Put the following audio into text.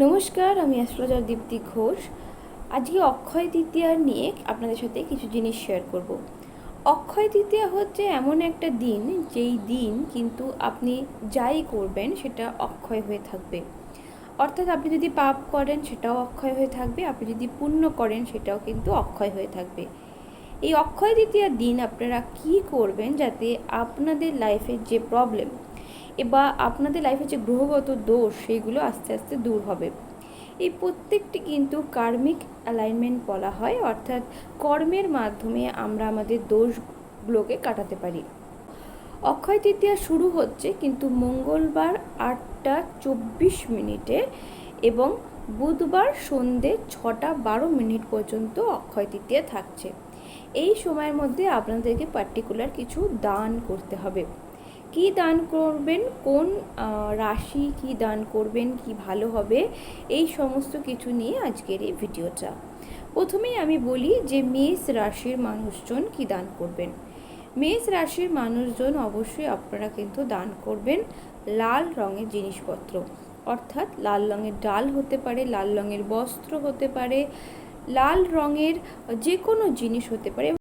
নমস্কার, আমি অ্যাস্ট্রোলজার দীপ্তি ঘোষ। আজকে অক্ষয় তৃতীয়া নিয়ে আপনাদের সাথে কিছু জিনিস শেয়ার করব। অক্ষয় তৃতীয়া হচ্ছে এমন একটা দিন, যেই দিন কিন্তু আপনি যাই করবেন সেটা অক্ষয় হয়ে থাকবে। অর্থাৎ আপনি যদি পাপ করেন সেটাও অক্ষয় হয়ে থাকবে, আপনি যদি পুণ্য করেন সেটাও কিন্তু অক্ষয় হয়ে থাকবে। এই অক্ষয় তৃতীয়ার দিন আপনারা কি করবেন যাতে আপনাদের লাইফের যে প্রবলেম বা আপনাদের লাইফে যে গ্রহগত দোষ সেগুলো আস্তে আস্তে দূর হবে। এই প্রত্যেকটি কিন্তু কার্মিক অ্যালাইনমেন্ট বলা হয়, অর্থাৎ কর্মের মাধ্যমে আমরা আমাদের দোষগুলোকে কাটাতে পারি। অক্ষয় তৃতীয়া শুরু হচ্ছে কিন্তু মঙ্গলবার 8টা 24 মিনিটে এবং বুধবার সন্ধে 6টা 12 মিনিট পর্যন্ত অক্ষয় তৃতীয়া থাকছে। এই সময়ের মধ্যে আপনাদেরকে পার্টিকুলার কিছু দান করতে হবে। কি দান করবেন, কোন রাশি কি দান করবেন, কি ভালো হবে, এই সমস্ত কিছু নিয়ে আজকের এই ভিডিওটা। প্রথমেই আমি বলি যে মেষ রাশির মানুষজন কি দান করবেন। মেষ রাশির মানুষজন অবশ্যই আপনারা কিন্তু দান করবেন লাল রঙের জিনিসপত্র, অর্থাৎ লাল রঙের ডাল হতে পারে, লাল রঙের বস্ত্র হতে পারে, লাল রঙের যে কোনো জিনিস হতে পারে।